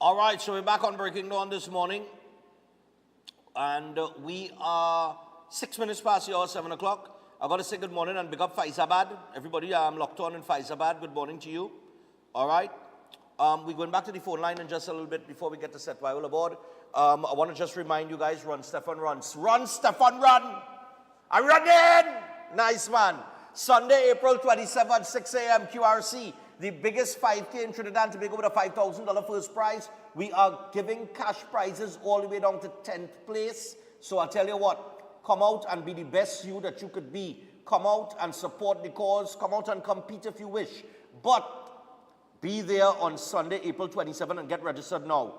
All right, so we're back on Breaking Dawn this morning. And we are 6 minutes past the hour, 7 o'clock. I got to say good morning and big up Faizabad. Everybody, I'm locked on in Faizabad. Good morning to you. All right. We're going back to the phone line in just a little bit before we get to set Viral aboard. I want to just remind you guys, run, Stefan, run. Run, Stefan, run. I'm running. Nice, man. Sunday, April 27th, 6 a.m., QRC. The biggest 5K in Trinidad and Tobago with a $5,000 first prize. We are giving cash prizes all the way down to 10th place. So I'll tell you what, come out and be the best you that you could be. Come out and support the cause. Come out and compete if you wish. But be there on Sunday, April 27th and get registered now.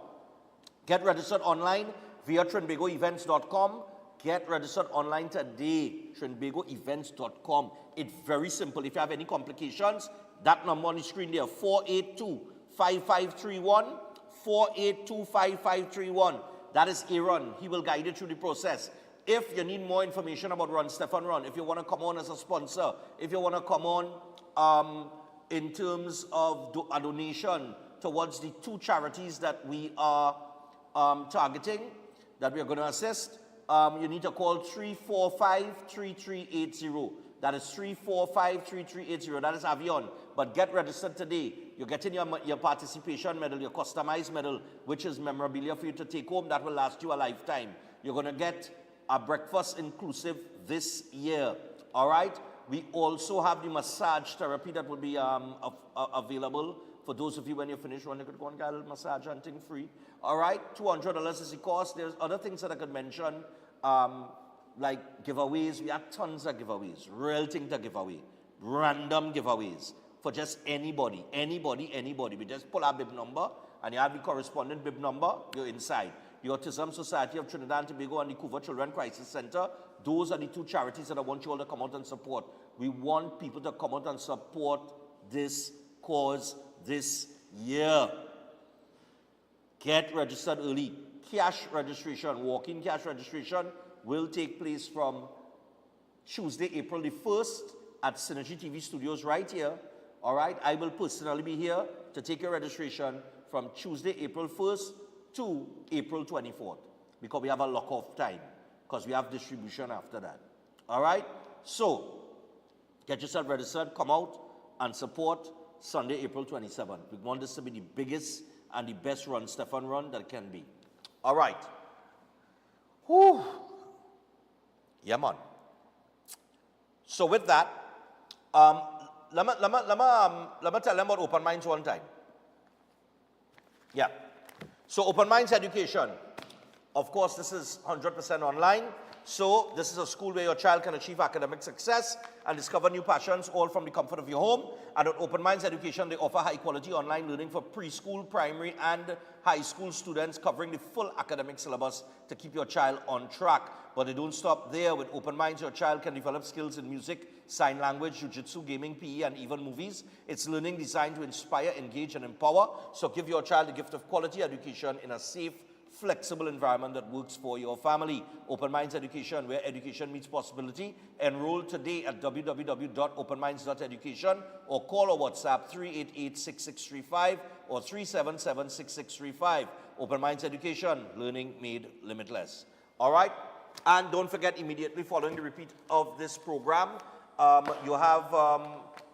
Get registered online via trinbagoevents.com. Get registered online today, trinbagoevents.com. It's very simple. If you have any complications, that number on the screen there, 482-5531, 482-5531. That is Aaron. He will guide you through the process. If you need more information about Run, Stefan Run, if you want to come on as a sponsor, if you want to come on in terms of a donation towards the two charities that we are targeting, that we are going to assist, you need to call 345-3380. That is 345-3380. That is Avion. But get registered today. You're getting your participation medal, your customized medal, which is memorabilia for you to take home. That will last you a lifetime. You're going to get a breakfast inclusive this year. All right? We also have the massage therapy that will be available for those of you when you finish one. You could go and get a little massage and thing free. All right? $200 is the cost. There's other things that I could mention. Like giveaways. We have tons of giveaways, real thing to give away, random giveaways for just anybody. We just pull our bib number and you have the corresponding bib number, you're inside. The Autism Society of Trinidad and Tobago and the Couva Children Crisis Center, those are the two charities that I want you all to come out and support. We want people to come out and support this cause this year. Get registered early. Cash registration, walk-in cash registration will take place from Tuesday, April the 1st at Synergy TV Studios right here. All right, I will personally be here to take your registration from Tuesday, April 1st to April 24th because we have a lock-off time because we have distribution after that. All right, so get yourself registered, come out and support Sunday, April 27th. We want this to be the biggest and the best Run, Stefan Run that can be. All right. Whew. Yeah, man. So with that, let me tell them about Open Minds one time. Yeah. So Open Minds Education. Of course, this is 100% online. So this is a school where your child can achieve academic success and discover new passions, all from the comfort of your home. And at Open Minds Education, they offer high-quality online learning for preschool, primary, and high school students, covering the full academic syllabus to keep your child on track. But they don't stop there. With Open Minds, your child can develop skills in music, sign language, jiu-jitsu, gaming, PE, and even movies. It's learning designed to inspire, engage, and empower. So give your child the gift of quality education in a safe, flexible environment that works for your family. Open Minds Education, where education meets possibility. Enroll today at www.openminds.education or call or WhatsApp 388-6635 or 377-6635. Open Minds Education, learning made limitless. All right? And don't forget, immediately following the repeat of this program, you have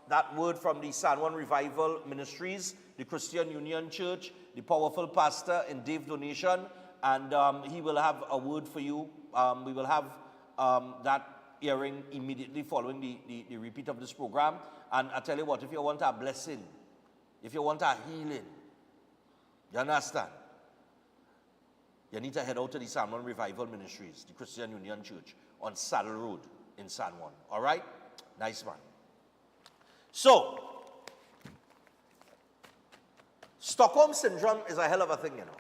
that word from the San Juan Revival Ministries, the Christian Union Church, the powerful pastor in Dave Donation, and he will have a word for you. We will have that hearing immediately following the repeat of this program. And I tell you what, if you want a blessing, if you want a healing, you understand? You need to head out to the San Juan Revival Ministries, the Christian Union Church, on Saddle Road in San Juan. All right? Nice one. So, Stockholm Syndrome is a hell of a thing, you know.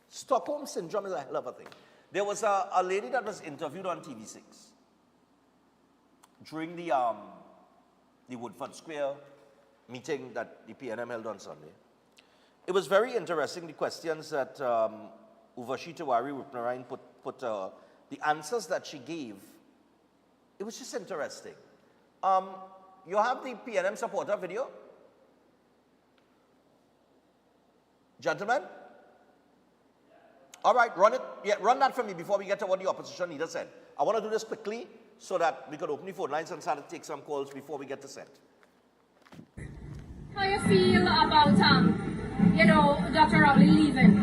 Stockholm Syndrome is a hell of a thing. There was a lady that was interviewed on TV6 during the Woodford Square meeting that the PNM held on Sunday. It was very interesting, the questions that Urvashi Tiwari Rupnarayan put the answers that she gave. It was just interesting. You have the PNM supporter video? Gentlemen? All right, run it. Yeah, run that for me before we get to what the opposition leader said. I want to do this quickly so that we could open the phone lines and start to take some calls before we get to set. How you feel about, Dr. Rowley leaving?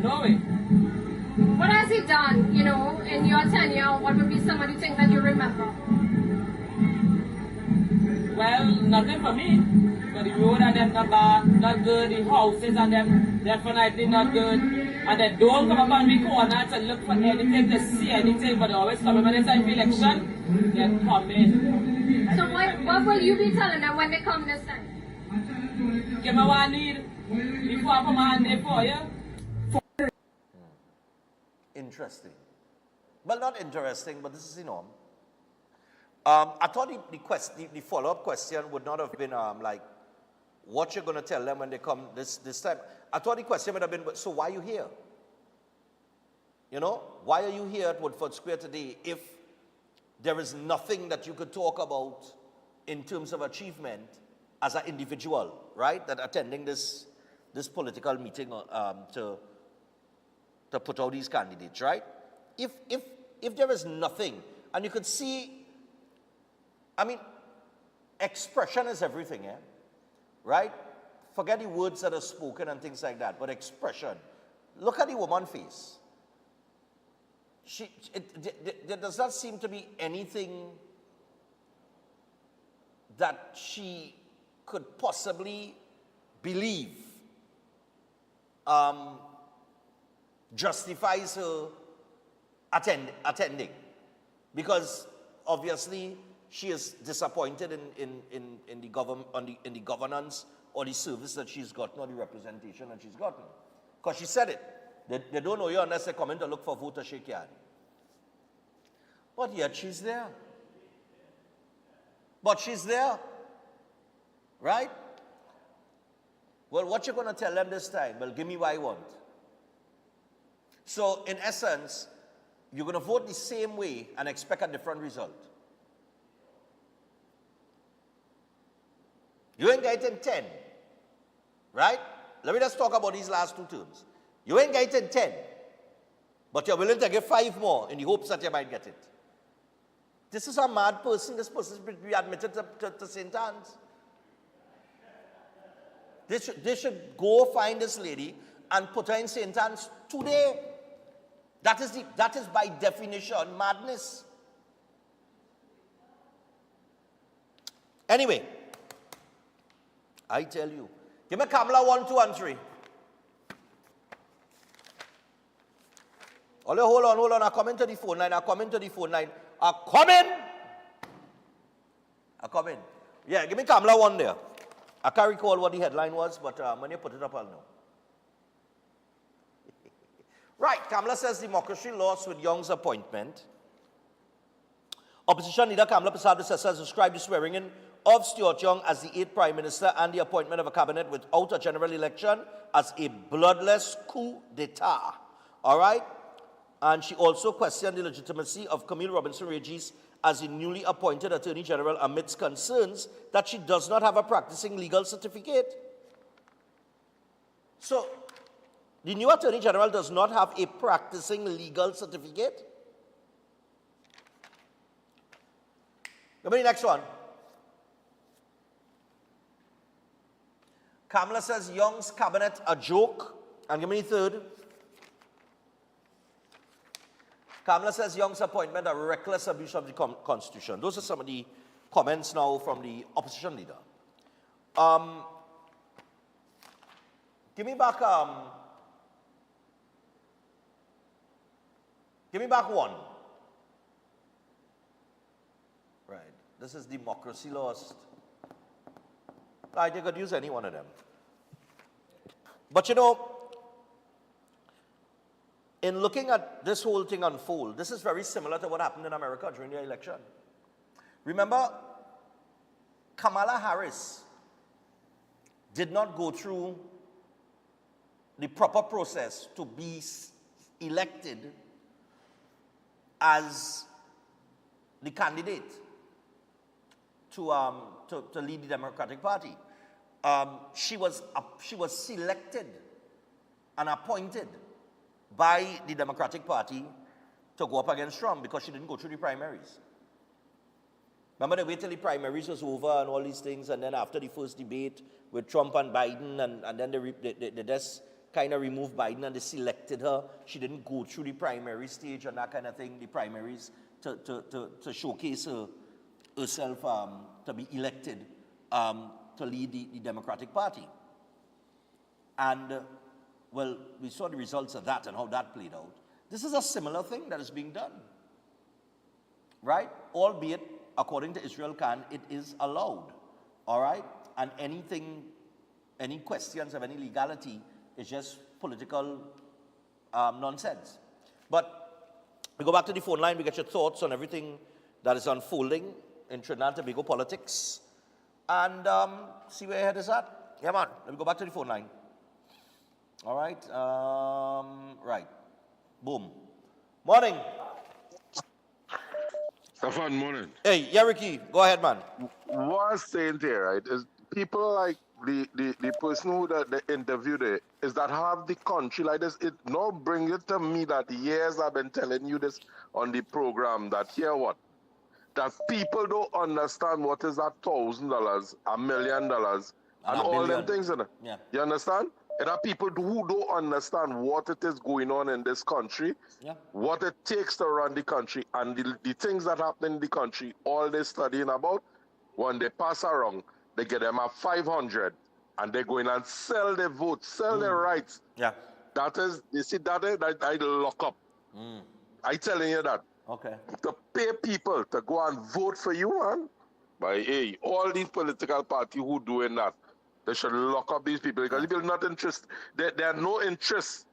No way. What has he done, in your tenure? What would be some of the things that you remember? Well, nothing for me. But the road and them not good. The houses and them definitely not good. And they don't come up on the corner to look for anything, to see anything, but they always come in when it's time for election. They come in. So what will you be telling them when they come this time? Give me what I need. Before I put my hand there for you. Interesting. Well, not interesting, but this is the norm. I thought the follow-up question would not have been like, what you're going to tell them when they come this time. I thought the question would have been, so why are you here? Why are you here at Woodford Square today if there is nothing that you could talk about in terms of achievement as an individual, right? That attending this political meeting to put out these candidates, right? If there is nothing, and you could see, expression is everything, right? Forget the words that are spoken and things like that, but expression. Look at the woman's face. There does not seem to be anything that she could possibly believe justifies her attending, because obviously she is disappointed in the governance or the service that she's gotten or the representation that she's gotten. Because she said it. They don't know you unless they come in to look for vote to shake your hand. But yet she's there. But she's there. Right? Well, what you going to tell them this time? Well, give me what I want. So, in essence, you're going to vote the same way and expect a different result. You ain't getting 10. Right? Let me just talk about these last two terms. You ain't getting 10. But you're willing to give 5 more in the hopes that you might get it. This is a mad person. This person should be admitted to St. Anne's. They should go find this lady and put her in St. Anne's today. That is by definition madness. Anyway, I tell you. Give me Kamala 1, 2, and 3. Hold on. I come into the phone line. I come in. Yeah, give me Kamala 1 there. I can't recall what the headline was, but when you put it up, I'll know. Right, Kamala says democracy lost with Young's appointment. Opposition leader Kamala Persad-Bissessar has described the swearing-in of Stuart Young as the 8th Prime Minister and the appointment of a cabinet without a general election as a bloodless coup d'etat. All right? And she also questioned the legitimacy of Camille Robinson-Regis as the newly appointed Attorney General amidst concerns that she does not have a practicing legal certificate. So, the new Attorney General does not have a practicing legal certificate. Give me the next one. Kamala says Young's cabinet a joke. And give me the third. Kamala says Young's appointment a reckless abuse of the Constitution. Those are some of the comments now from the opposition leader. Give me back one. Right. This is democracy lost. I could use any one of them. But in looking at this whole thing unfold, this is very similar to what happened in America during the election. Remember, Kamala Harris did not go through the proper process to be elected as the candidate to lead the Democratic Party. she was selected and appointed by the Democratic Party to go up against Trump because she didn't go through the primaries. Remember, they waited till the primaries was over and all these things, and then after the first debate with Trump and Biden, and then they just kind of removed Biden and they selected her. She didn't go through the primary stage and that kind of thing, the primaries, to showcase herself to be elected to lead the Democratic Party. And, well, we saw the results of that and how that played out. This is a similar thing that is being done, right? Albeit, according to Israel Khan, it is allowed, all right? And any questions of any legality is just political nonsense. But we go back to the phone line, we get your thoughts on everything that is unfolding in Trinidad and Tobago politics, and see where your head is at. Yeah, man, let me go back to the phone line. All right, right, boom. Morning. Stefan, morning. Hey, Yeriki, go ahead, man. What I'm saying there, right, is people like the person who that they interviewed it, is that have the country like this. It now bring it to me that years I've been telling you this on the program that here what? That people don't understand what is that $1,000, $1 million, and a all them billion. things in it. Yeah. You understand? And there are people who don't understand what it is going on in this country, Yeah. what it takes to run the country, and the things that happen in the country, all they studying about, when they pass around, they get them at 500, and they go in and sell their votes, sell their rights. Yeah. That is, you see, that I lock up. I telling you that. Okay. To pay people to go and vote for you, man. By hey, all these political parties who doing that, they should lock up these people because people not interested. They have no interest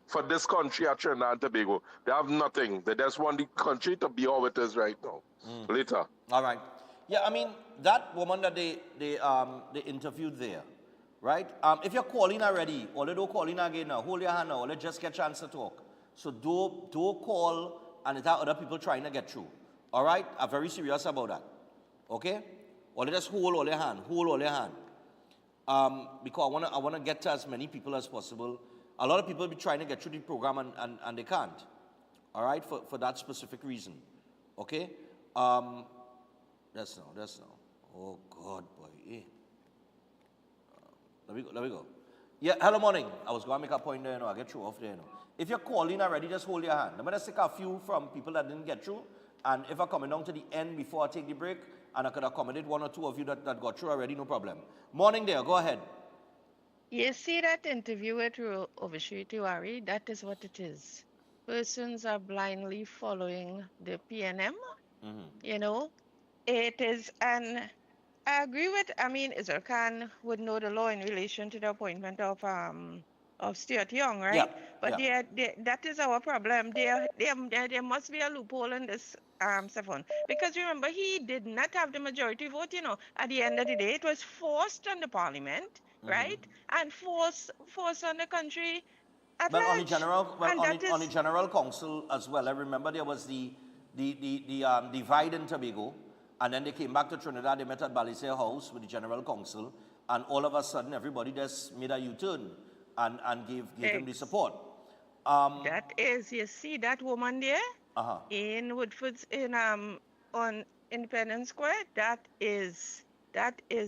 for this country at Trinidad and Tobago. They have nothing. They just want the country to be how it is right now. Later. All right. Yeah, I mean, that woman that they interviewed there, right? If you're calling already, or they don't call in again now, hold your hand now, or let's just get a chance to talk. So don't call and there are other people trying to get through. All right? I'm very serious about that. Okay? Or let us hold all your hand. Hold all your hand. Because I wanna get to as many people as possible. A lot of people be trying to get through the program and they can't. All right? For that specific reason. Okay? That's now. Oh God, boy. Eh. Let me go. Yeah, hello morning. I was going to make a point there, you know. I get through off there, you know. If you're calling already, just hold your hand. I'm going to take a few from people that didn't get through. And if I'm coming down to the end before I take the break, and I could accommodate one or two of you that got through already, no problem. Morning there, go ahead. You see that interview with Overstreet Tiwari? That is what it is. Persons are blindly following the PNM. You know, it is, and I agree with. I mean, Israel Khan would know the law in relation to the appointment of Stuart Young, right? Yeah, But yeah. that is our problem. There must be a loophole in this Stefan. Because remember, he did not have the majority vote. You know, at the end of the day, it was forced on the parliament, right? And force on the country at Well, large. And that on the is general council as well. I remember there was the divide in Tobago, and then they came back to Trinidad. They met at Balisay House with the general council, and all of a sudden everybody just made a U-turn and gave him the support. that is, you see that woman there Uh-huh. in Woodford's on Independence Square. That is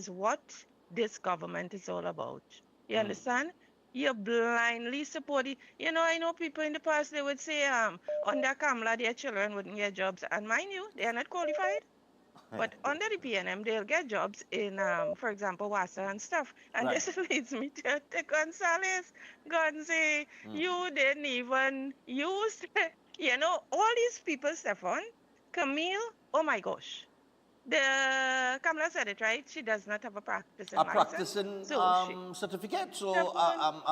what this government is all about. You understand? You blindly support it. You know, I know people in the past they would say under Kamala their children wouldn't get jobs, and mind you, they are not qualified. But under the PNM, they'll get jobs in, for example, WASA and stuff. And Right. this leads me to Gonzalez. Gonze, you didn't even use, you know, all these people, Stefan, Camille, oh my gosh. Kamala said it, right? She does not have a practicing A license. practicing So certificate. So Stefan,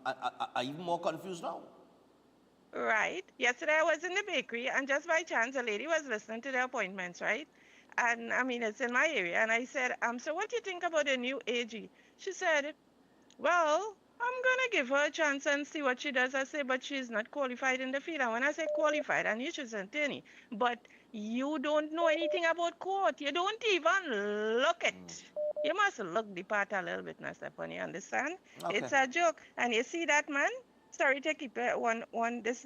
I'm even more confused now. right. Yesterday I was in the bakery and just by chance a lady was listening to the appointments, right? And I mean, it's in my area. And I said, so what do you think about the new AG? She said, well, I'm going to give her a chance and see what she does. I say, but she's not qualified in the field. And when I say qualified, and you should say attorney, but you don't know anything about court. You don't even look it. You must look the part a little bit, now, Stefan. You understand? Okay. It's a joke. And you see that man? Sorry to keep it this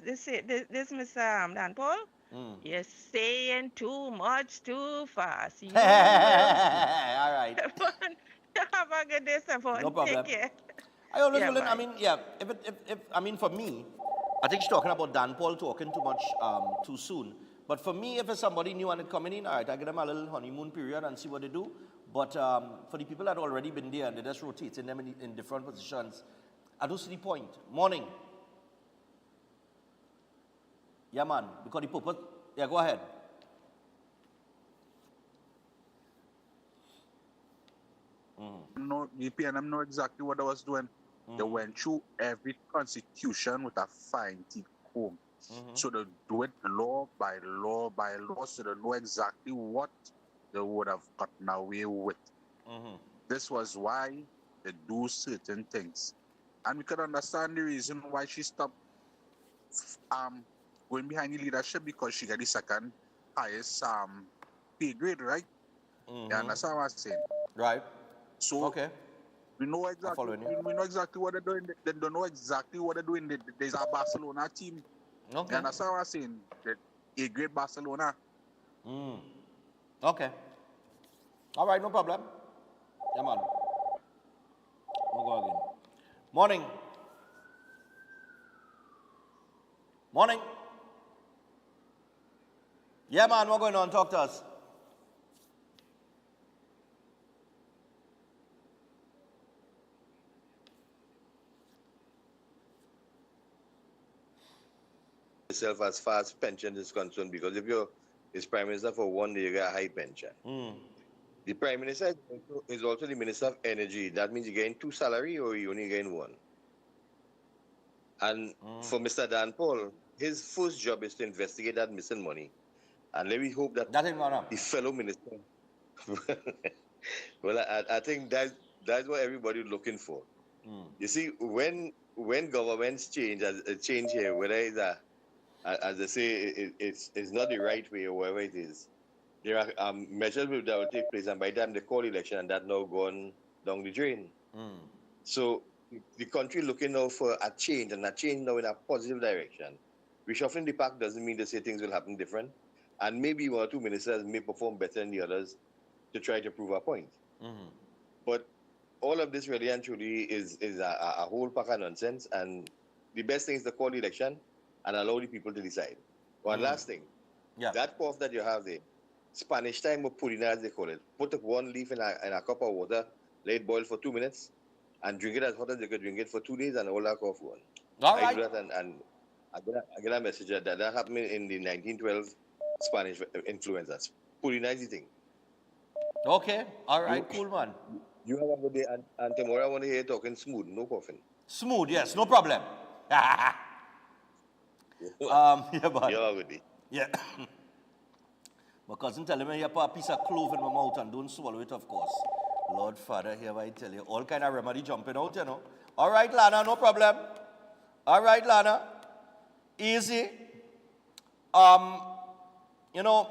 Mr. Dan Paul. Mm. You're saying too much too fast. You will see. All right. Have a good day, No Stefan. Take problem. care. I always Yeah, will. I bye. mean, yeah. If I mean, for me, I think she's talking about Dan Paul talking too much too soon. But for me, if it's somebody new and it coming in, all right, I give them a little honeymoon period and see what they do. But for the people that already been there and they just rotating them in different positions, I don't see the point. Morning. Yeah, man. Because the purpose. Yeah, go ahead. Know the PNM know exactly what I was doing. They went through every constitution with a fine teeth comb. So they do it law by law by law, so they know exactly what they would have gotten away with. This was why they do certain things. And we could understand the reason why she stopped going behind the leadership, because she got the second highest pay grade, right? You understand what I'm saying? Right. So Okay. we know I'm exactly. following you. We know exactly what they're doing. They don't know exactly what they're doing. There's a Barcelona team. Okay. You understand what I'm saying? A great Barcelona. Okay. All right, no problem. Yeah, man. We'll go again. Morning. Morning. Yeah, man, what's going on? Talk to us. Yourself as far as pension is concerned, because if you're is prime minister for 1 day, you get a high pension. The prime minister is also the minister of energy. That means you're getting 2 salary or you only getting 1. And for Mr. Dan Paul, his first job is to investigate that missing money. And let me hope that That ain't gonna. the fellow minister. Well, I think that's what everybody's looking for. You see, when governments change, as a change here, whether it's as they say, it's not the right way or whatever it is, there are measures that will take place, and by the time they call election, and that now gone down the drain. So the country looking now for a change, and a change now in a positive direction. Reshuffling the pack doesn't mean to say things will happen different, and maybe 1 or 2 ministers may perform better than the others to try to prove a point. But all of this really and truly is a whole pack of nonsense, and the best thing is to call the election and allow the people to decide. One last thing, Yeah. that cough that you have there, Spanish time or purina as they call it, put up 1 leaf in a cup of water, let it boil for 2 minutes, and drink it as hot as you could drink it for 2 days, and all that cough gone. All I right. do that, and I get a message that happened in the 1912 Spanish influenza. Purina is the thing. Okay. All right. Cool, man. You have a good day, and tomorrow I want to hear you talking smooth, no coughing. Smooth. Yes. No problem. Yeah, man. You have a good day. Yeah. My cousin telling me you put a piece of clove in my mouth and don't swallow it, of course. Lord Father, here I tell you, all kind of remedy jumping out, you know. All right, Lana, no problem. All right, Lana. Easy. You know,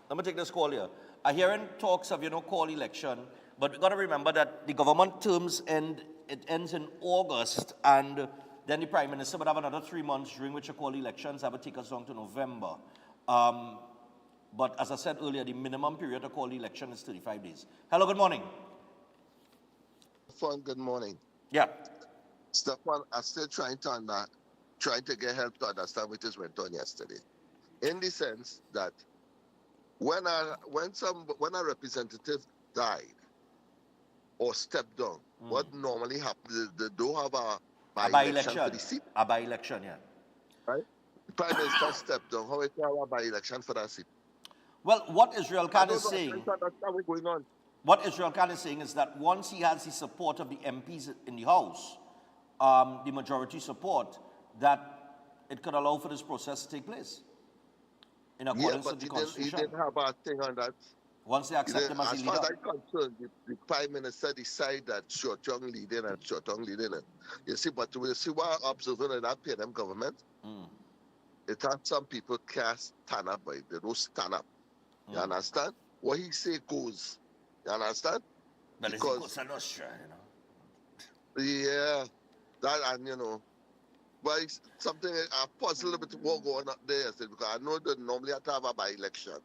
let me take this call here. I hearing talks of, call election, but we got to remember that the government terms it ends in August, and then the Prime Minister would have another 3 months during which you call elections. That would take us down to November. But as I said earlier, the minimum period to call the election is 35 days. Hello, good morning. Stefan, good morning. Yeah. Stefan, I'm still trying to get help to understand what just went on yesterday. In the sense that when a representative died or stepped down, what normally happens, they don't have a by-election for the seat. A by-election, yeah. Right? The Prime Minister stepped down. How is there a by-election for that seat? Well, what Israel Khan is saying, I'm trying to understand what's going on. what Israel Khan is saying is that once he has the support of the MPs in the House, the majority support, that it could allow for this process to take place in accordance with the He Constitution. didn't have a thing on that. Once they accept him as the As far as leader. I'm concerned, the Prime Minister decided that short-term leading and short-term leading. You see, but we see what I'm observing in that PNM government. It has some people can't stand up, but they don't stand up. You understand? What he say goes. You understand? But it's because Cosa Nostra, yeah, that and but it's something I puzzled a bit what going on there yesterday because I know they normally have to have a by-election.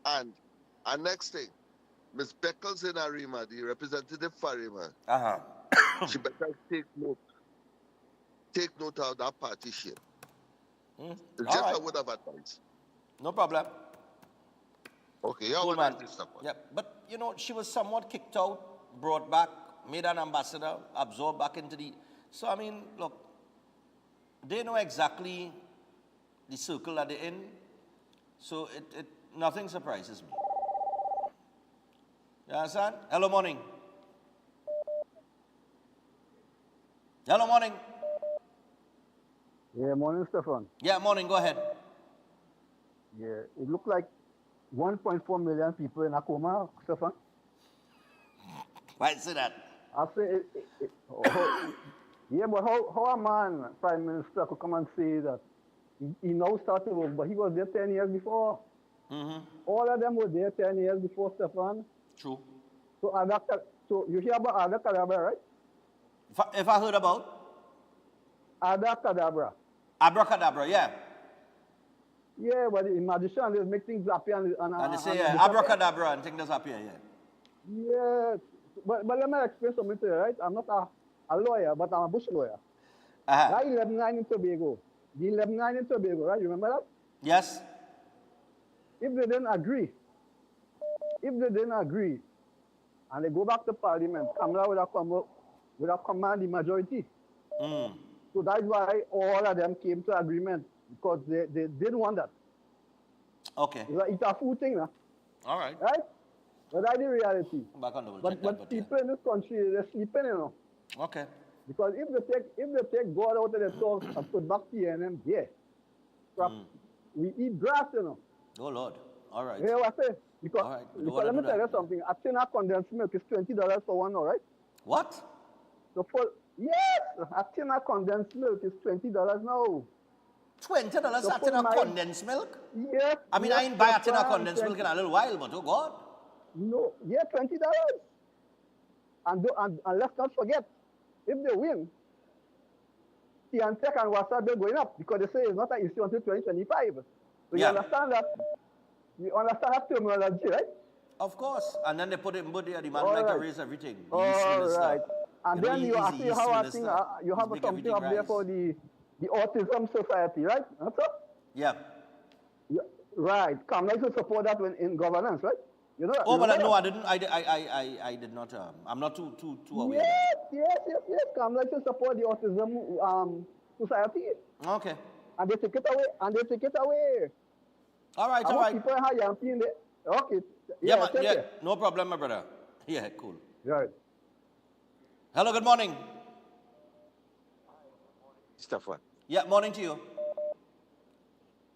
And next thing, Miss Beckles in Arima, the representative for Arima, Uh-huh. she better take note of that partition. All Just right. a word of advice. No problem. Okay, yeah, Cool, what man. is this stuff? Yeah, but she was somewhat kicked out, brought back, made an ambassador, absorbed back into the. So I mean, look, they know exactly the circle that they're in. So it nothing surprises me. You understand? Hello, morning. Hello, morning. Yeah, morning, Stefan. Yeah, morning. Go ahead. Yeah, it looked like 1.4 million people in a coma, Stefan. Why is it that? I say, yeah, but how a man, Prime Minister, could come and say that he now started work, but he was there 10 years before. All of them were there 10 years before, Stefan. True. So you hear about Ada Kadabra, right? If I heard about Ada Kadabra. abracadabra, yeah. Yeah, but the magician, they make things appear And they say abracadabra and things appear, yeah. Yes, but let me explain something to you, right? I'm not a lawyer, but I'm a bush lawyer. That 11-9 in Tobago, the 11-9 in Tobago, right? You remember that? Yes. If they didn't agree, and they go back to Parliament, Kamala would have command the majority. So that's why all of them came to agreement, because they didn't want that. Okay. It's a fool thing, huh? All right. Right? But that's the reality. Back on double But check that, people in this country, they're sleeping, Okay. Because if they take God out of the talk and put back TNM, we eat grass, Oh Lord. All right. You know what I say? Because, All right. let me tell you something. A tin of condensed milk is $20 for one, all right? What? So yes, a tin of condensed milk is $20 now. $20 a tin of condensed milk? Yes. I mean, yes, I ain't buy a tin of Stefan, condensed milk in a little while, but oh God. No, yeah, $20. And let's not forget, if they win, Tiantec and Wasa, they're going up because they say it's not an issue until 2025. So you understand that? You understand that terminology, right? Of course. And then they put it in body, the man All like right. to raise everything. The All East Minister. right. And then you he's I the see East how I Minister. think you have He's make something up everything there rise. for the Autism Society, right? That's up? Yeah. Right. Come like to support that in governance, right? You know. Oh, you but no, that? I didn't. I did not. I'm not too aware. Yes. Come like to support the Autism Society. Okay. And they take it away. All right. I All want right. people have young people. Okay. Yeah, take care. no problem, my brother. Yeah, cool. Right. Hello, good morning. Stefan. Yeah, morning to you.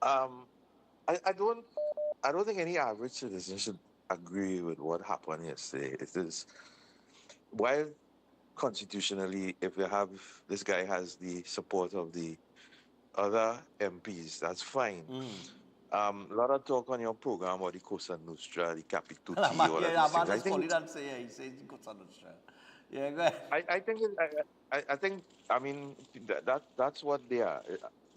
I don't think any average citizen should agree with what happened yesterday. It is, while constitutionally, if you have this guy has the support of the other MPs, that's fine. A lot of talk on your program about the Cosa Nostra, the Capituti, all of these things. I think he says Cosa Nostra. Yeah, go ahead. I think I mean that's what they are.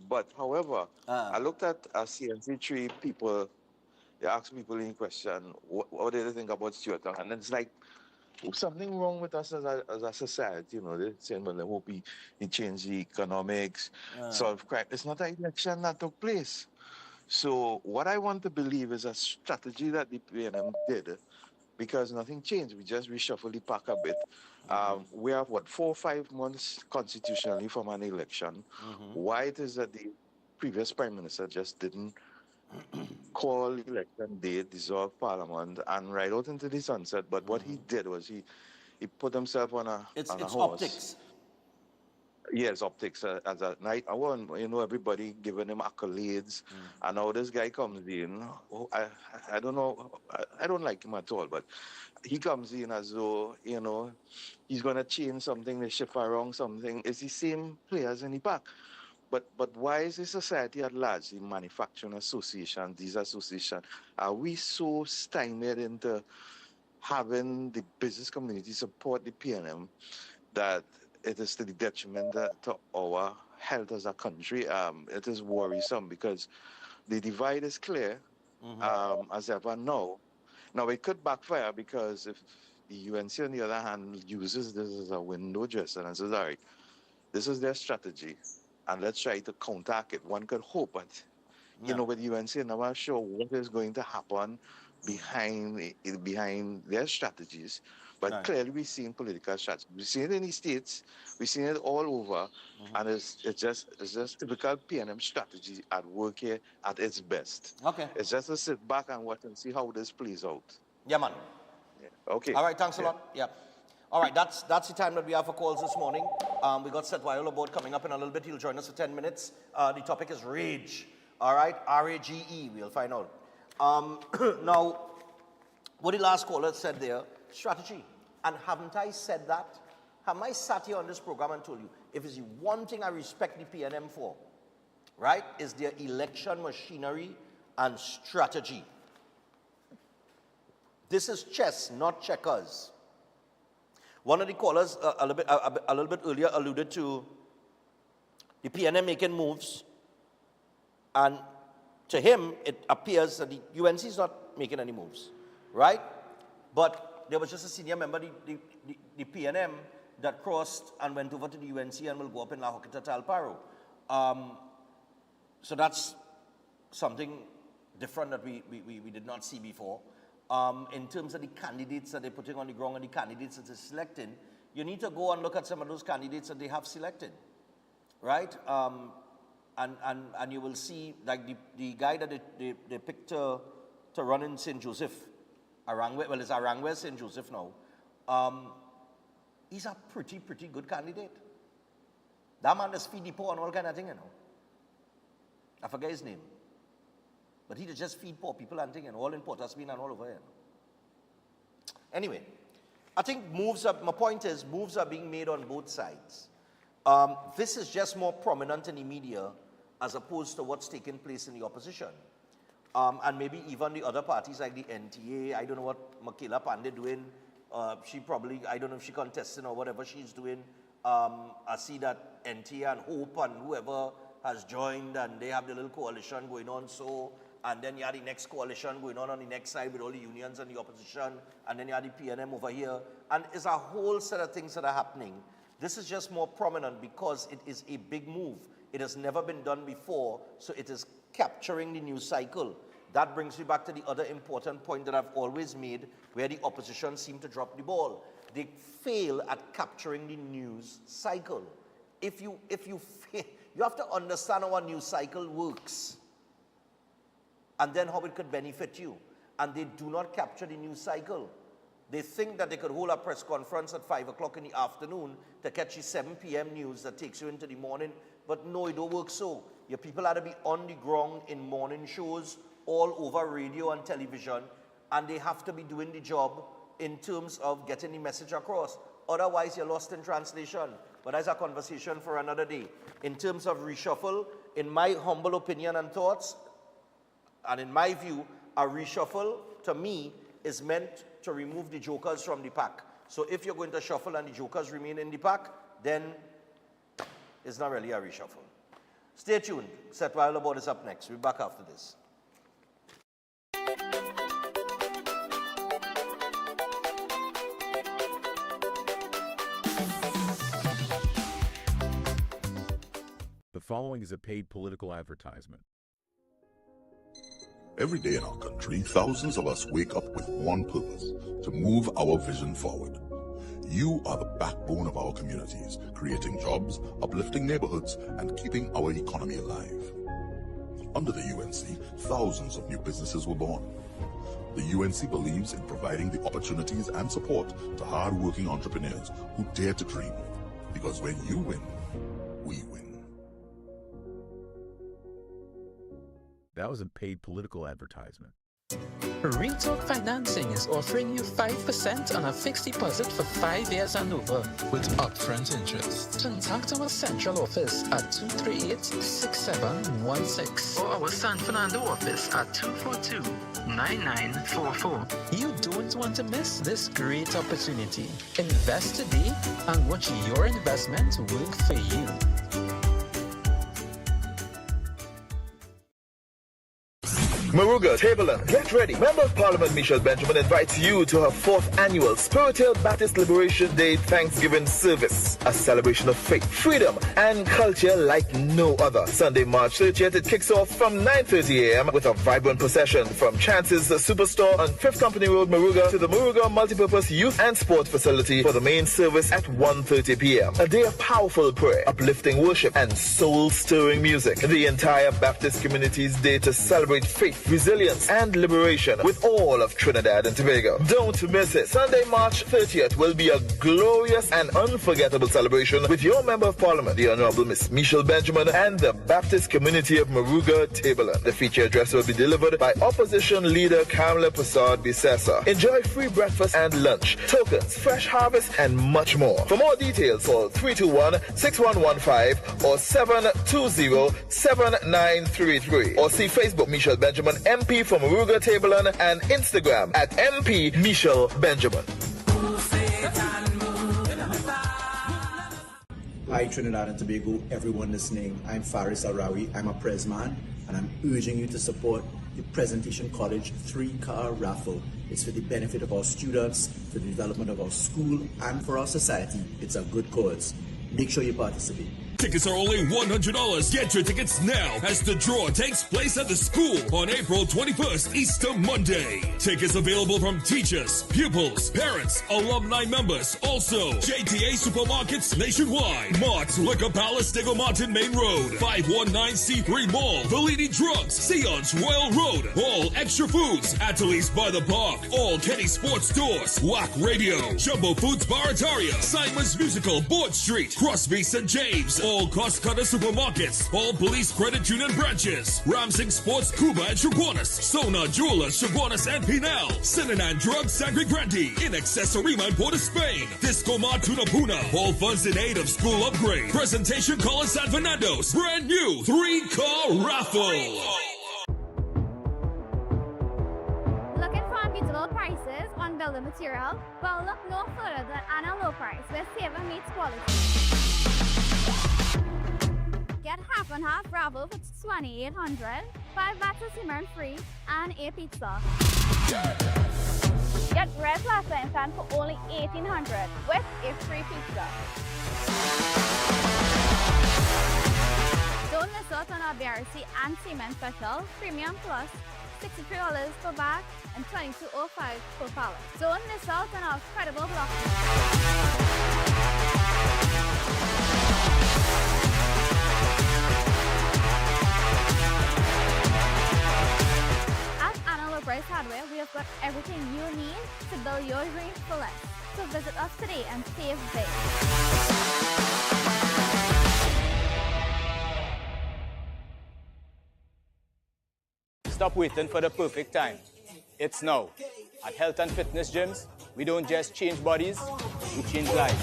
But however, I looked at CNC3 people. They asked people in question, what do they think about Stuart? And it's like something wrong with us as a society. They're saying, well, I hope he change the economics, solve crime. It's not an election that took place. So what I want to believe is a strategy that the PNM did, because nothing changed. We just reshuffled the pack a bit. We have 4 or 5 months constitutionally from an election. Why it is that the previous prime minister just didn't call election day, dissolve parliament, and ride out into the sunset? But what he did was he put himself on a It's horse. optics. Yes, optics as a night. I want everybody giving him accolades, and now this guy comes in. I don't know. I don't like him at all, but he comes in as though he's gonna change something, they shift around something. It's the same players in the pack. But why is the society at large, the manufacturing association, these associations, are we so stymied into having the business community support the PNM, that it is to the detriment to our health as a country. It is worrisome because the divide is clear, as ever now. Now, it could backfire because if the UNC, on the other hand, uses this as a window dressing and says, all right, this is their strategy, and let's try to counteract it. One could hope, but, you know, with UNC, I'm not sure what is going to happen behind their strategies. But clearly, we've seen political strategy. We've seen it in the States. We've seen it all over. And it's just typical PNM strategy at work here at its best. Okay. It's just to sit back and watch and see how this plays out. Yeah, man. Yeah. Okay. All right, thanks a lot. Yeah. All right, that's the time that we have for calls this morning. We got Seth Weil aboard coming up in a little bit. He'll join us for 10 minutes. The topic is rage. All right, R-A-G-E. We'll find out. Now, what the last caller said there, strategy. And haven't I said that? Haven't I sat here on this program and told you, if it's the one thing I respect the PNM for, right, is their election machinery and strategy. This is chess, not checkers. One of the callers a little bit earlier alluded to the PNM making moves, and to him, it appears that the UNC is not making any moves, right? But there was just a senior member, the PNM, that crossed and went over to the UNC and will go up in La Hoquita Talparo. So that's something different that we did not see before. In terms of the candidates that they're putting on the ground and the candidates that they're selecting, you need to go and look at some of those candidates that they have selected, right? And you will see, like the guy that they picked to run in St. Joseph, Arangwe, well, it's Arangwe St. Joseph now. He's a pretty good candidate. That man does feed the poor and all kind of thing, you know. I forget his name. But he just feed poor people and thing, and all in Port Aspen and all over here. Anyway, I think my point is, moves are being made on both sides. This is just more prominent in the media as opposed to what's taking place in the opposition. And maybe even the other parties like the NTA, I don't know what Michaela Pandey doing. She probably, I don't know if she contesting or whatever she's doing. I see that NTA and Hope and whoever has joined, and they have the little coalition going on. So, and then you have the next coalition going on the next side with all the unions and the opposition, and then you have the PNM over here. And it's a whole set of things that are happening. This is just more prominent because it is a big move. It has never been done before, so it is capturing the news cycle. That brings me back to the other important point that I've always made, where the opposition seem to drop the ball. They fail at capturing the news cycle. If you fail, you have to understand how a news cycle works, and then how it could benefit you. And they do not capture the news cycle. They think that they could hold a press conference at 5 o'clock in the afternoon to catch the 7 p.m. news that takes you into the morning. But no, it don't work so. Your people have to be on the ground in morning shows all over radio and television, and they have to be doing the job in terms of getting the message across. Otherwise, you're lost in translation. But that's a conversation for another day. In terms of reshuffle, in my humble opinion and thoughts, and in my view, a reshuffle, to me, is meant to remove the jokers from the pack. So if you're going to shuffle and the jokers remain in the pack, then it's not really a reshuffle. Stay tuned. Seth Weil Aboard is up next. We'll be back after this. The following is a paid political advertisement. Every day in our country, thousands of us wake up with one purpose: to move our vision forward. You are the backbone of our communities, creating jobs, uplifting neighborhoods, and keeping our economy alive. Under the UNC, thousands of new businesses were born. The UNC believes in providing the opportunities and support to hard-working entrepreneurs who dare to dream. Because when you win, we win. That was a paid political advertisement. Real Talk Financing is offering you 5% on a fixed deposit for 5 years and over with upfront interest. Contact our central office at 238-6716 or our San Fernando office at 242-9944. You don't want to miss this great opportunity. Invest today and watch your investment work for you. Moruga, Tableland, get ready. Member of Parliament Michelle Benjamin invites you to her 4th annual Spiritual Baptist Liberation Day Thanksgiving service, a celebration of faith, freedom, and culture like no other. Sunday, March 30th, it kicks off from 9:30 a.m. with a vibrant procession from Chance's Superstore on 5th Company Road, Moruga, to the Moruga Multipurpose Youth and Sport Facility for the main service at 1:30 p.m. A day of powerful prayer, uplifting worship, and soul-stirring music. The entire Baptist community's day to celebrate faith, resilience, and liberation with all of Trinidad and Tobago. Don't miss it. Sunday, March 30th will be a glorious and unforgettable celebration with your Member of Parliament, the Honorable Miss Michelle Benjamin, and the Baptist community of Moruga, Tableland. The feature address will be delivered by Opposition Leader Kamala Prasad Bisesa. Enjoy free breakfast and lunch, tokens, fresh harvest, and much more. For more details, call 321-6115 or 720-7933 or see Facebook Michelle Benjamin MP from Moruga, Tableland, and Instagram at MP Michelle Benjamin. Hi Trinidad and Tobago, everyone listening. I'm Faris Arawi, I'm a Presman, and I'm urging you to support the Presentation College 3-car raffle. It's for the benefit of our students, for the development of our school, and for our society. It's a good cause. Make sure you participate. Tickets are only $100. Get your tickets now as the draw takes place at the school on April 21st, Easter Monday. Tickets available from teachers, pupils, parents, alumni members. Also, JTA Supermarkets nationwide. Mark's Liquor Palace, Diego Martin Main Road. 519C3 Mall. Validi Drugs, Sion's Royal Road. All Extra Foods, Ateliers by the Park. All Kenny Sports Stores. WAC Radio. Jumbo Foods Barataria. Simon's Musical, Board Street. Crosby St. James. All Cost Cutter Supermarkets, all Police Credit Union branches, Ramsing Sports, Cuba and Chaguanas, Sona Jewelers, Chaguanas and Pinal, Sinanan Drugs, Sangre Grande, In Accessorima and Port of Spain, Disco Mart Tuna Puna, all funds in aid of school upgrade. Presentation call in San Fernando's, brand new 3-car raffle. Looking for unbeatable prices on building material? Well, look no further than Anna Low Price, where saving meets quality. Get half and half raffle for $2,800, 5 bags of cement free, and a pizza. Get red plaster instant for only $1,800 with a free pizza. Don't miss out on our BRC and cement special, Premium Plus, $63 per bag and $22.05 per pallet. Don't miss out on our credible block. Price Hardware, we have got everything you need to build your dreams for less. So visit us today and save big. Stop waiting for the perfect time. It's now. At Health and Fitness Gyms, we don't just change bodies, we change lives.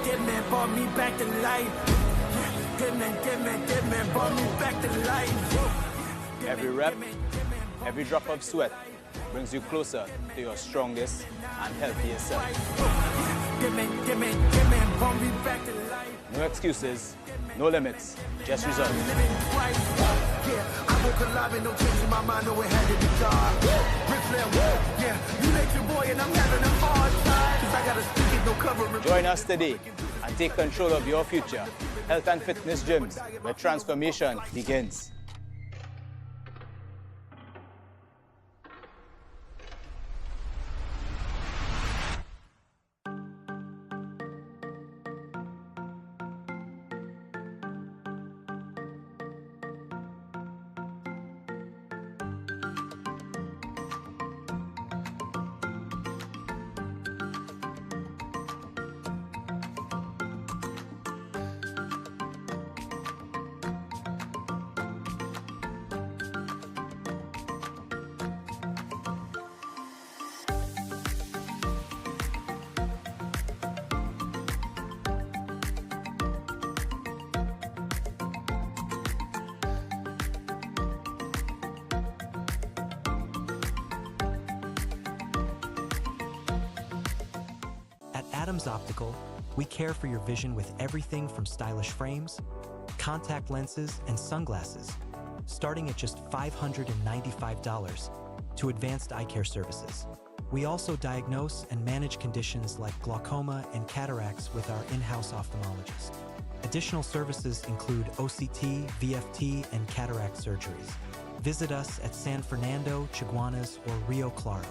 Give me, brought me back to life. Give me, brought me back to life. Every rep, every drop of sweat brings you closer to your strongest and healthiest self. Give me, brought me back to life. No excuses, no limits, just results. I woke alive and no change in my mind, no it had to be God. Yeah, you let your boy and I'm having a hard time. Cause I gotta speak it, no cover. Join us today and take control of your future. Health and Fitness Gyms, where transformation begins. Adams Optical, we care for your vision with everything from stylish frames, contact lenses, and sunglasses, starting at just $595, to advanced eye care services. We also diagnose and manage conditions like glaucoma and cataracts with our in-house ophthalmologist. Additional services include OCT, VFT, and cataract surgeries. Visit us at San Fernando, Chaguanas, or Rio Claro.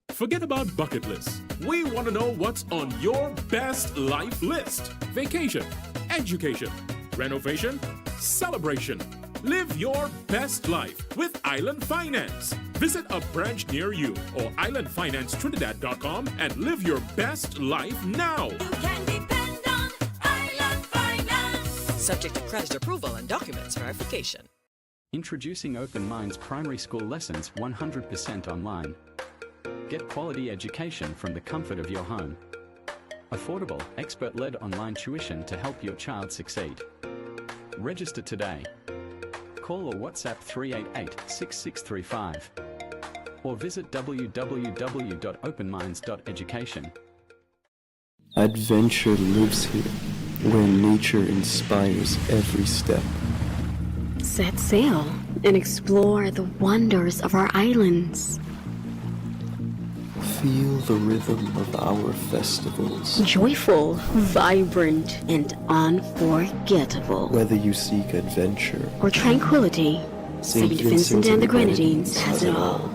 Forget about bucket lists. We want to know what's on your best life list. Vacation, education, renovation, celebration. Live your best life with Island Finance. Visit a branch near you or islandfinancetrinidad.com and live your best life now. You can depend on Island Finance. Subject to credit approval and documents verification. Introducing Open Minds primary school lessons 100% online. Get quality education from the comfort of your home. Affordable, expert-led online tuition to help your child succeed. Register today. Call or WhatsApp 388-6635 or visit www.openminds.education. Adventure lives here, where nature inspires every step. Set sail and explore the wonders of our islands. Feel the rhythm of our festivals. Joyful, vibrant, and unforgettable. Whether you seek adventure or tranquility, St. Vincent and the Grenadines has it all.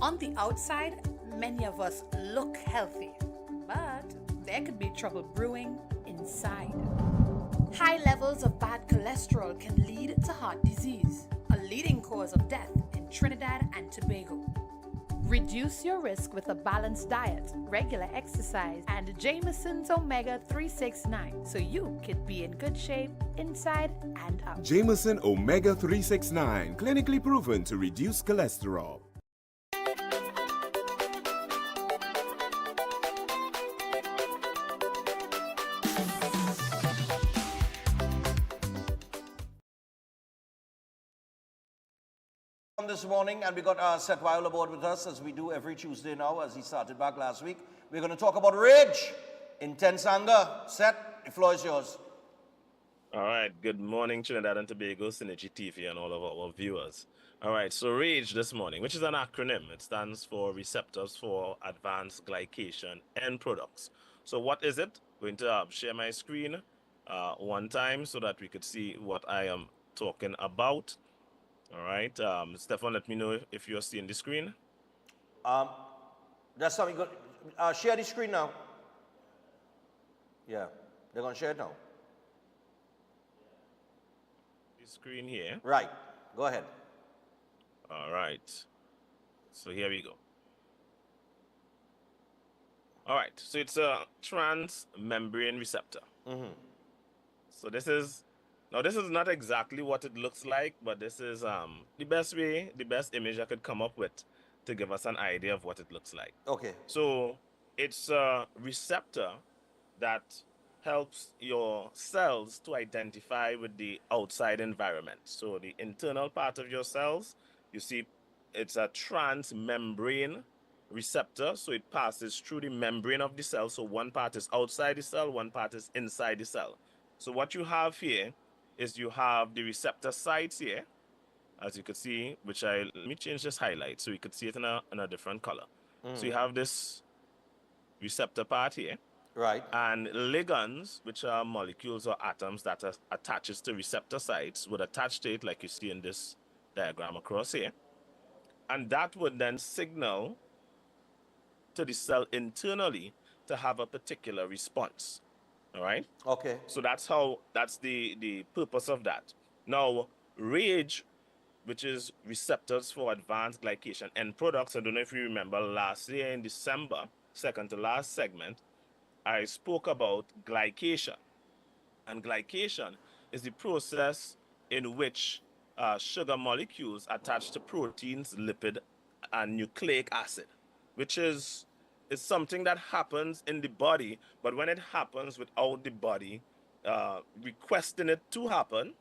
On the outside, many of us look healthy, but there could be trouble brewing inside. High levels of bad cholesterol can lead to heart disease, a leading cause of death in Trinidad and Tobago. Reduce your risk with a balanced diet, regular exercise, and Jameson's Omega 369 so you can be in good shape inside and out. Jameson Omega 369, clinically proven to reduce cholesterol. This morning, and we got Seth Weil aboard with us, as we do every Tuesday now, as he started back last week. We're going to talk about rage, intense anger. Seth, the floor is yours. All right, good morning, Trinidad and Tobago, Synergy TV, and all of our viewers. All right, so RAGE this morning, which is an acronym. It stands for Receptors for Advanced Glycation End Products. So what is it? I'm going to share my screen one time so that we could see what I am talking about. All right, Stefan, let me know if you're seeing the screen. That's something good. Share the screen now. Yeah, they're going to share it now. The screen here. Right, go ahead. All right, so here we go. All right, so it's a transmembrane receptor. So this is not exactly what it looks like, but this is the best image I could come up with to give us an idea of what it looks like. Okay. So it's a receptor that helps your cells to identify with the outside environment. So the internal part of your cells, you see, it's a transmembrane receptor, so it passes through the membrane of the cell. So one part is outside the cell, one part is inside the cell. So what you have here is you have the receptor sites here, as you can see, let me change this highlight so you could see it in a different color. So you have this receptor part here. Right. And ligands, which are molecules or atoms that attaches to receptor sites, would attach to it like you see in this diagram across here. And that would then signal to the cell internally to have a particular response. All right? Okay. So that's the purpose of that. Now, RAGE, which is receptors for advanced glycation end products. I don't know if you remember last year in December, second to last segment, I spoke about glycation. And glycation is the process in which sugar molecules attach to proteins, lipid, and nucleic acid, which is something that happens in the body, but when it happens without the body requesting it to happen,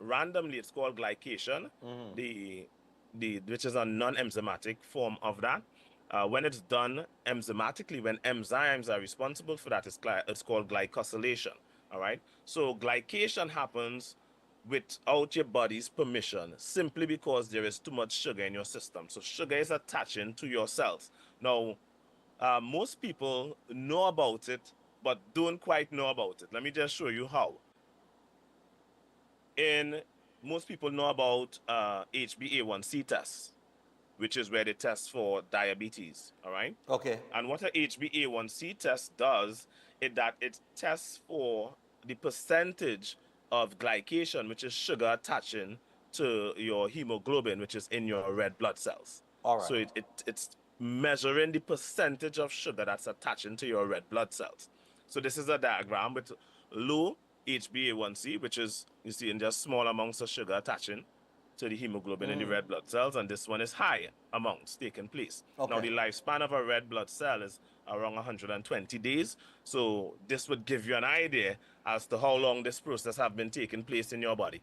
randomly, it's called glycation, which is a non-enzymatic form of that. When it's done enzymatically, when enzymes are responsible for that, it's called glycosylation. All right. So glycation happens without your body's permission, simply because there is too much sugar in your system. So sugar is attaching to your cells. Now, most people know about it, but don't quite know about it. Let me just show you how. Most people know about HbA1c tests, which is where they test for diabetes, all right? Okay. And what a HbA1c test does is that it tests for the percentage of glycation, which is sugar attaching to your hemoglobin, which is in your red blood cells. All right. So it's measuring the percentage of sugar that's attaching to your red blood cells. So this is a diagram with low HbA1c, which is, you see, in just small amounts of sugar attaching to the hemoglobin in the red blood cells, and this one is high amounts taking place. Okay. Now, the lifespan of a red blood cell is around 120 days, so this would give you an idea as to how long this process have been taking place in your body.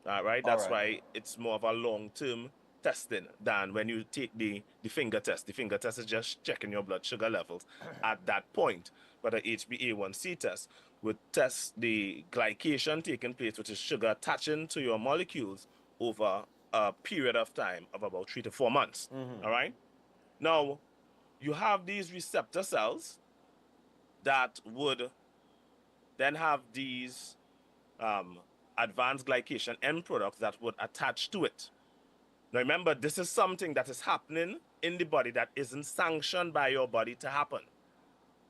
All right, that's why it's more of a long-term testing than when you take the finger test. The finger test is just checking your blood sugar levels at that point, but a HbA1c test would test the glycation taking place, which is sugar attaching to your molecules over a period of time of about 3 to 4 months. All right. Now, you have these receptor cells that would then have these advanced glycation end products that would attach to it. Now, remember, this is something that is happening in the body that isn't sanctioned by your body to happen.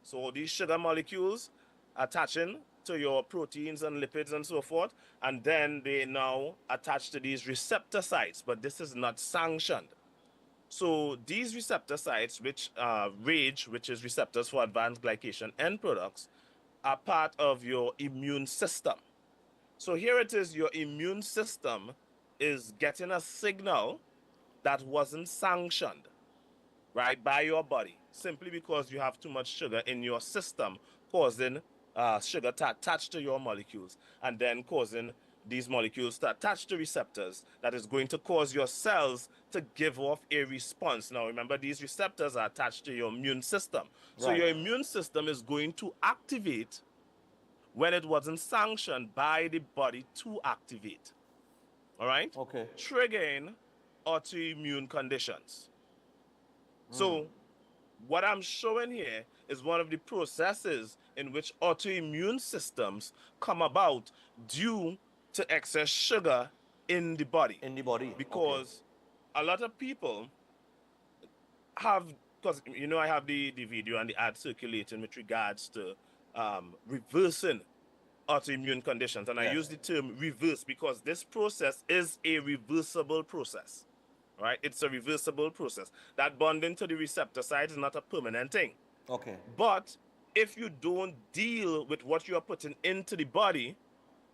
So these sugar molecules attaching to your proteins and lipids and so forth, and then they now attach to these receptor sites, but this is not sanctioned. So these receptor sites, which RAGE, which is receptors for advanced glycation end products, are part of your immune system. So here it is, your immune system is getting a signal that wasn't sanctioned, right, by your body, simply because you have too much sugar in your system, causing sugar to attach to your molecules, and then causing these molecules to attach to receptors that is going to cause your cells to give off a response. Now, remember, these receptors are attached to your immune system. So your immune system is going to activate when it wasn't sanctioned by the body to activate. All right? Okay. Triggering autoimmune conditions. So what I'm showing here is one of the processes in which autoimmune systems come about due to excess sugar in the body. In the body. Because a lot of people have, because, you know, I have the video and the ad circulating with regards to reversing autoimmune conditions. And I use the term reverse because this process is a reversible process. Right? It's a reversible process. That bonding to the receptor site is not a permanent thing. Okay. But if you don't deal with what you are putting into the body,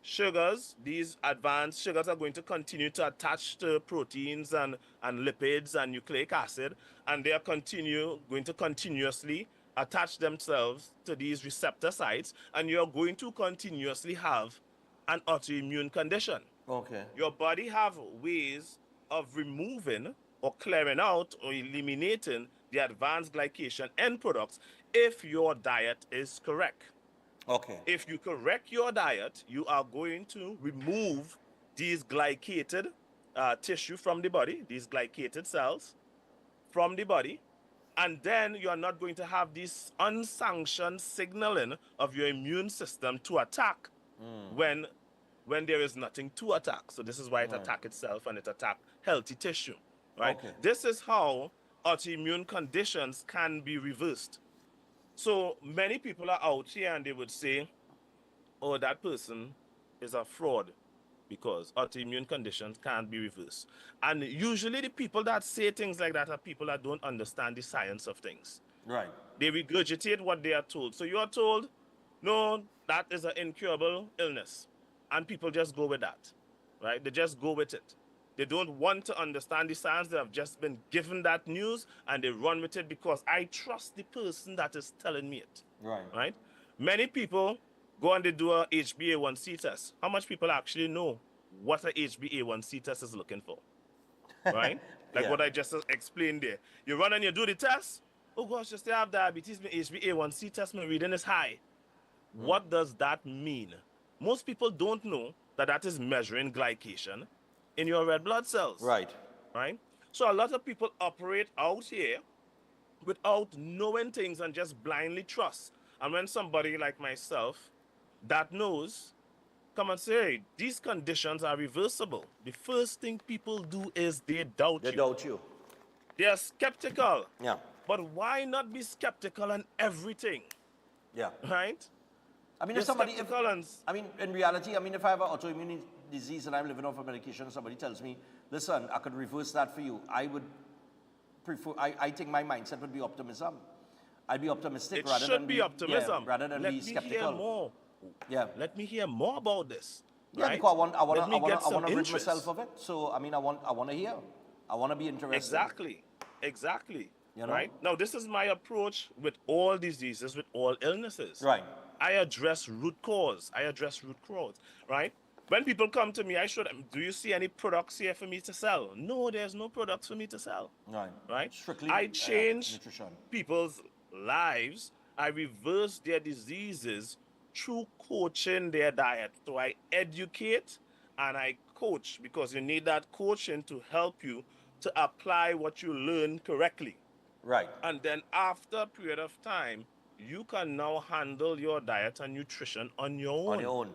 sugars, these advanced sugars are going to continue to attach to proteins and lipids and nucleic acid, and they are going to continuously attach themselves to these receptor sites, and you're going to continuously have an autoimmune condition. Okay. Your body have ways of removing or clearing out or eliminating the advanced glycation end products if your diet is correct. Okay. If you correct your diet, you are going to remove these glycated tissue from the body, these glycated cells from the body, and then you are not going to have this unsanctioned signaling of your immune system to attack when there is nothing to attack. So this is why it attacks itself and it attacks healthy tissue, right? Okay. This is how autoimmune conditions can be reversed. So many people are out here and they would say, oh, that person is a fraud because autoimmune conditions can't be reversed. And usually the people that say things like that are people that don't understand the science of things. Right. They regurgitate what they are told. So you are told, no, that is an incurable illness. And people just go with that, right? They just go with it. They don't want to understand the science. They have just been given that news and they run with it because I trust the person that is telling me it. Right. Right? Many people go and they do a HbA1c test. How much people actually know what a HbA1c test is looking for, right? Like Yeah. what I just explained there. You run and you do the test. Oh gosh, you still have diabetes. My HbA1c test, my reading is high. What does that mean? Most people don't know that that is measuring glycation in your red blood cells. Right. Right? So a lot of people operate out here without knowing things and just blindly trust. And when somebody like myself that knows come and say, hey, these conditions are reversible, the first thing people do is they doubt you. They doubt you. They are skeptical. Yeah. But why not be skeptical on everything? Yeah. Right? I mean, You're if somebody, skeptical and I mean, in reality, I mean, if I have an autoimmune disease and I'm living off a medication, somebody tells me, listen, I could reverse that for you, I would prefer, I think my mindset would be optimism. I'd be optimistic it rather should than be optimism. Yeah, rather than Let be me skeptical. hear more. Yeah. Let me hear more about this. Yeah, right? because I Let me get some want to rid interest. myself of it. So I mean, I want to hear. I want to be interested. Exactly. You know? Right? Now, this is my approach with all diseases, with all illnesses. Right. I address root cause. Right? When people come to me, I show them, do you see any products here for me to sell? No, there's no products for me to sell. Right? Strictly I change nutrition. people's lives. I reverse their diseases through coaching their diet. So I educate and I coach, because you need that coaching to help you to apply what you learn correctly. Right. And then after a period of time, you can now handle your diet and nutrition on your own. On your own.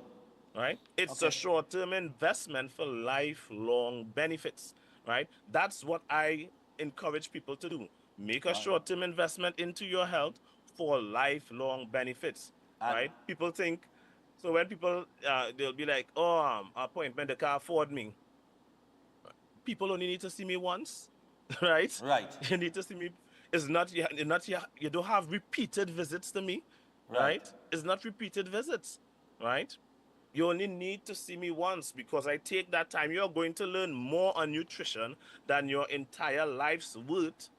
Right? It's a short-term investment for lifelong benefits. Right? That's what I encourage people to do. Make a short-term investment into your health for lifelong benefits. Right? People think, so when people, they'll be like, oh, appointment, they can't afford me. People only need to see me once. Right? Right. You need to see me. You don't have repeated visits to me. Right? It's not repeated visits. Right? You only need to see me once, because I take that time. You're going to learn more on nutrition than your entire life's worth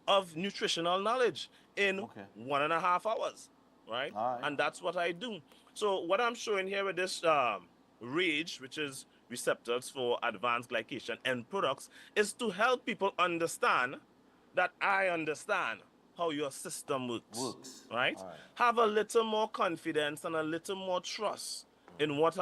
of nutritional knowledge in 1.5 hours, right? And that's what I do. So what I'm showing here with this RAGE, which is receptors for advanced glycation end products, is to help people understand that I understand how your system works. Right? Have a little more confidence and a little more trust in what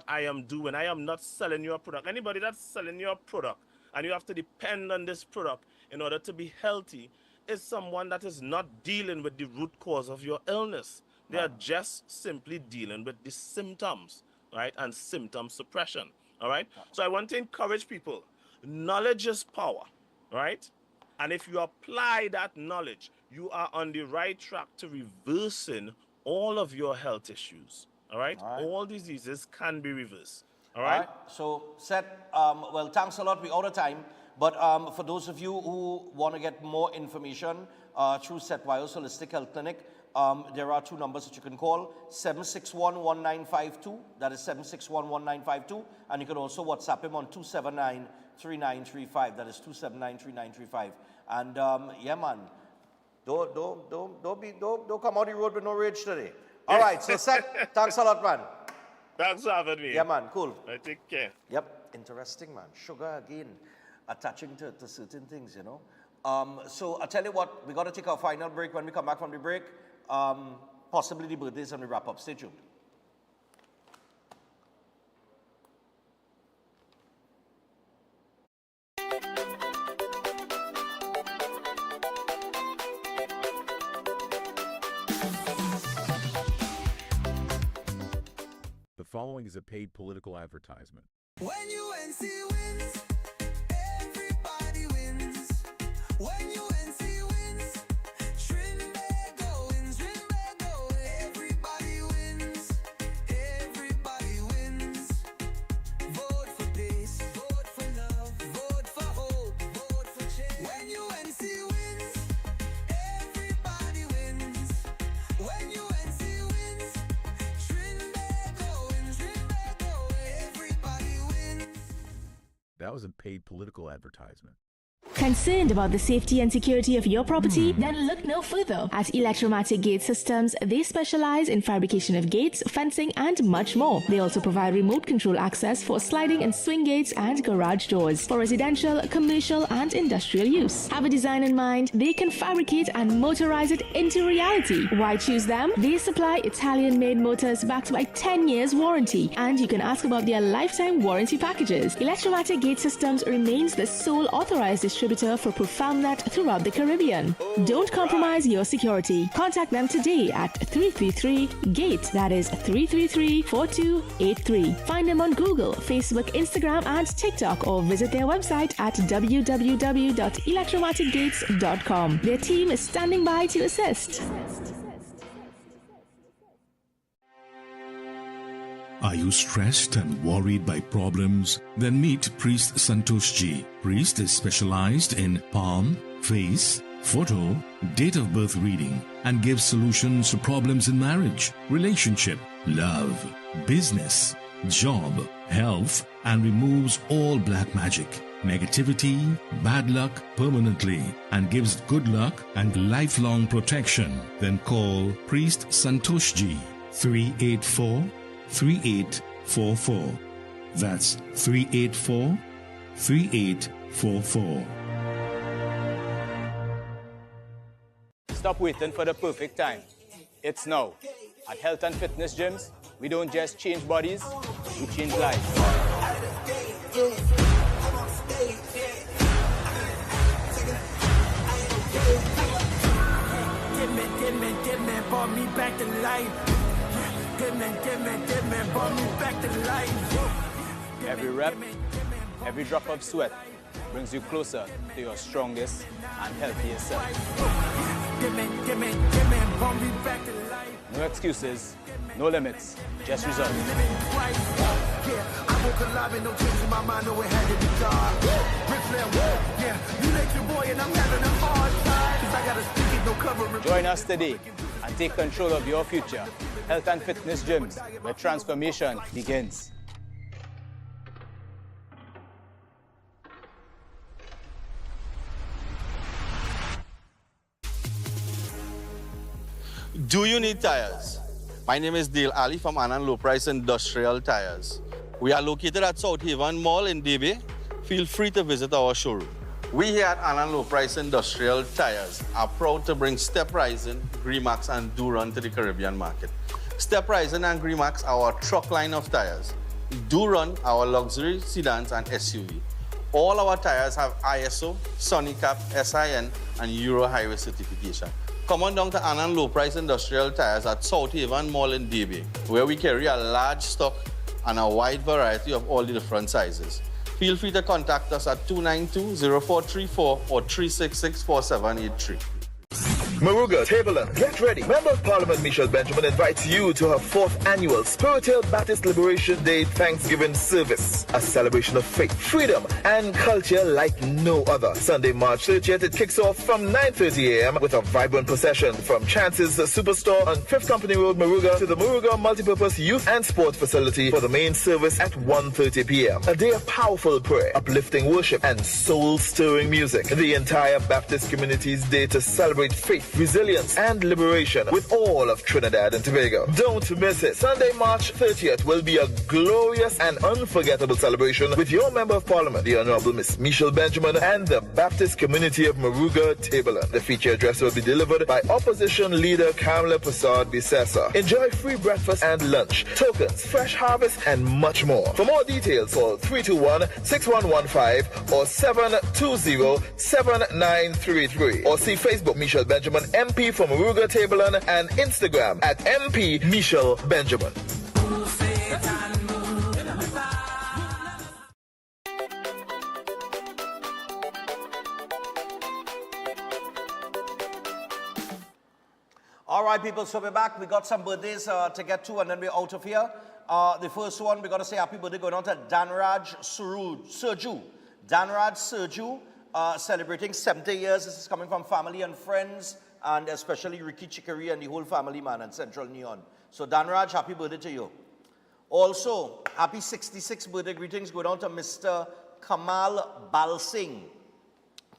I am doing. I am not selling your product. Anybody that's selling your product and you have to depend on this product in order to be healthy is someone that is not dealing with the root cause of your illness. They are just simply dealing with the symptoms, right? And symptom suppression, all right? So I want to encourage people. Knowledge is power, right? And if you apply that knowledge, you are on the right track to reversing all of your health issues. All right? All diseases can be reversed. All right? So, Seth, well, thanks a lot. We're out of time. But for those of you who want to get more information through Seth Wiles Holistic Health Clinic, there are 2 numbers that you can call, 761-1952. That is 761-1952. And you can also WhatsApp him on 279-3935. That is 279-3935. And yeah, man, don't come out the road with no rage today. All right, so Seth, thanks a lot, man. Thanks for having me. Yeah, man, cool. I take care. Yep, interesting, man. Sugar again, attaching to certain things, you know. So I'll tell you what, we got to take our final break. When we come back from the break, possibly the birthdays, and we wrap up. Stay tuned. The following is a paid political advertisement. When UNC wins, everybody wins. When UNC wins, Trinbago wins, Trinbago. Everybody wins, everybody wins. Vote for peace, vote for love, vote for hope, vote for change. When UNC wins, everybody wins. When UNC wins, Trinbago wins, Trinbago. Everybody wins. That was a paid political advertisement. Concerned about the safety and security of your property? Then look no further. At Electromatic Gate Systems, they specialize in fabrication of gates, fencing, and much more. They also provide remote control access for sliding and swing gates and garage doors for residential, commercial, and industrial use. Have a design in mind? They can fabricate and motorize it into reality. Why choose them? They supply Italian-made motors backed by 10 years warranty, and you can ask about their lifetime warranty packages. Electromatic Gate Systems remains the sole authorized distributor for ProfoundNet throughout the Caribbean. Don't compromise your security. Contact them today at 333-GATE. That is 333-4283. Find them on Google, Facebook, Instagram, and TikTok, or visit their website at www.electromaticgates.com. Their team is standing by to assist. Are you stressed and worried by problems? Then meet Priest Santosh Ji. Priest is specialized in palm, face, photo, date of birth reading, and gives solutions to problems in marriage, relationship, love, business, job, health, and removes all black magic, negativity, bad luck permanently, and gives good luck and lifelong protection. Then call Priest Santosh Ji, 384-3844. That's 384-3844. Stop waiting for the perfect time. It's now. At Health and Fitness Gyms, we don't just change bodies, we change lives. Give me, brought me back to life. Give me, brought me back to life. Every rep, every drop of sweat brings you closer to your strongest and healthiest self. Give me, brought me back to life. No excuses, no limits, just results. I woke alive and no change in my mind, no it had to be God. Yeah, you let your boy and I'm having a hard time. Cause I gotta speak it, no cover. Join us today and take control of your future. Health and Fitness Gyms, where transformation begins. Do you need tires? My name is Dale Ali from Anand Low Price Industrial Tires. We are located at South Haven Mall in DB. Feel free to visit our showroom. We here at Anand Low Price Industrial Tires are proud to bring Step Rising, Gremax, and Duron to the Caribbean market. Step Rising and Gremax are our truck line of tires. Duron, our luxury sedans and SUV. All our tires have ISO, Sonicap, SIN, and Euro Highway certification. Come on down to Anand Low Price Industrial Tires at South Haven Mall in DB, where we carry a large stock and a wide variety of all the different sizes. Feel free to contact us at 292-0434 or 366-4783. Maruga, Tableland, get ready. Member of Parliament Michelle Benjamin invites you to her 4th annual Spiritual Baptist Liberation Day Thanksgiving service, a celebration of faith, freedom, and culture like no other. Sunday, March 30th, it kicks off from 9:30 a.m. with a vibrant procession from Chance's Superstore on 5th Company Road, Maruga, to the Maruga Multipurpose Youth and Sports Facility for the main service at 1:30 p.m. A day of powerful prayer, uplifting worship, and soul-stirring music. The entire Baptist community's day to celebrate faith, resilience, and liberation with all of Trinidad and Tobago. Don't miss it. Sunday, March 30th will be a glorious and unforgettable celebration with your Member of Parliament, the Honorable Miss Michelle Benjamin, and the Baptist community of Maruga, Tableland. The feature address will be delivered by Opposition Leader Kamala Prasad Bisesa. Enjoy free breakfast and lunch, tokens, fresh harvest, and much more. For more details, call 321-6115 or 720-7933 or see Facebook Michelle Benjamin MP from Maruga, Tableland, and Instagram at MP Michelle Benjamin. All right, people, so we're back. We got some birthdays to get to, and then we're out of here. The first one, we got to say happy birthday going on to Danraj Surju. Danraj Surju, celebrating 70 years. This is coming from family and friends, and especially Ricky Chicory and the whole family, man, and Central Neon. So, Danraj, happy birthday to you. Also, happy 66th birthday greetings going on to Mr. Kamal Balsingh.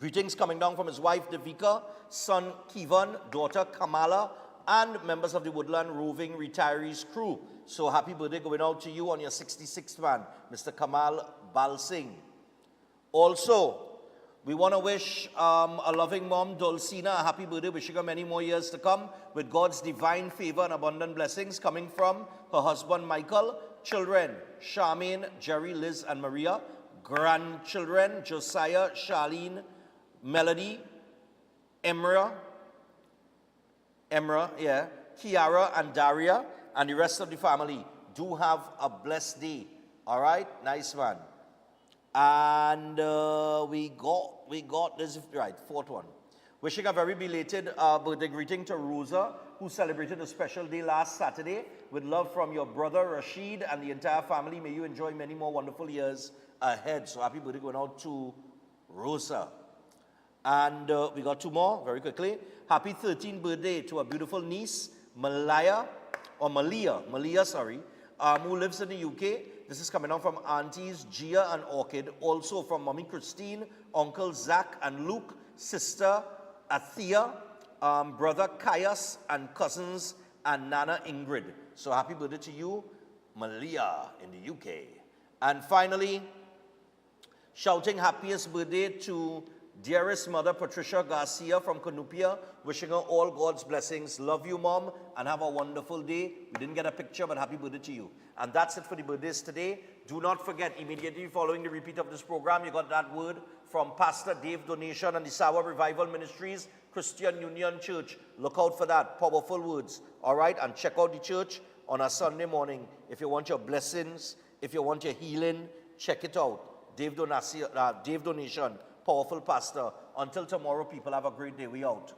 Greetings coming down from his wife Devika, son Kivan, daughter Kamala, and members of the Woodland Roving Retirees crew. So happy birthday going out to you on your 66th man, Mr. Kamal Balsingh. Also, we want to wish a loving mom, Dulcina, a happy birthday, wishing her many more years to come with God's divine favor and abundant blessings coming from her husband, Michael, children, Charmaine, Jerry, Liz, and Maria, grandchildren, Josiah, Charlene, Melody, Kiara, and Daria, and the rest of the family. Do have a blessed day. All right? Nice one. And we got this, right, fourth one. Wishing a very belated birthday greeting to Rosa, who celebrated a special day last Saturday. With love from your brother Rashid and the entire family. May you enjoy many more wonderful years ahead. So happy birthday going out to Rosa. And we got two more, very quickly. Happy 13th birthday to a beautiful niece, Malia, who lives in the UK. This is coming out from aunties Gia and Orchid. Also from Mommy Christine, Uncle Zach and Luke, sister Athea, brother Caius, and cousins and Nana Ingrid. So happy birthday to you, Malia, in the UK. And finally, shouting happiest birthday to dearest mother Patricia Garcia from Canupia, wishing her all God's blessings. Love you, Mom, and have a wonderful day. We didn't get a picture, but happy birthday to you. And that's it for the birthdays today. Do not forget, immediately following the repeat of this program, you got that word from Pastor Dave Donation and the Sawa Revival Ministries Christian Union Church. Look out for that. Powerful words. All right? And check out the church on a Sunday morning. If you want your blessings, if you want your healing, check it out. Dave Donation. Powerful pastor. Until tomorrow, people, have a great day. We out.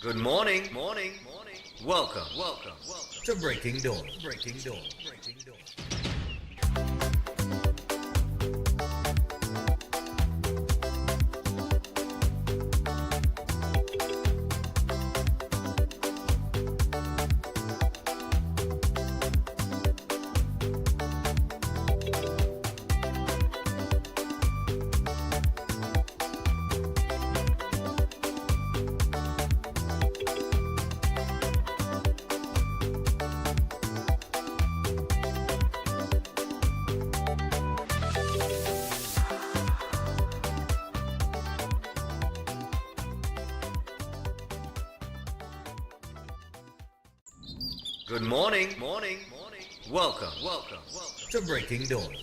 Good morning. Welcome to Breaking Dawn. Good morning. Welcome to Breaking Dawn.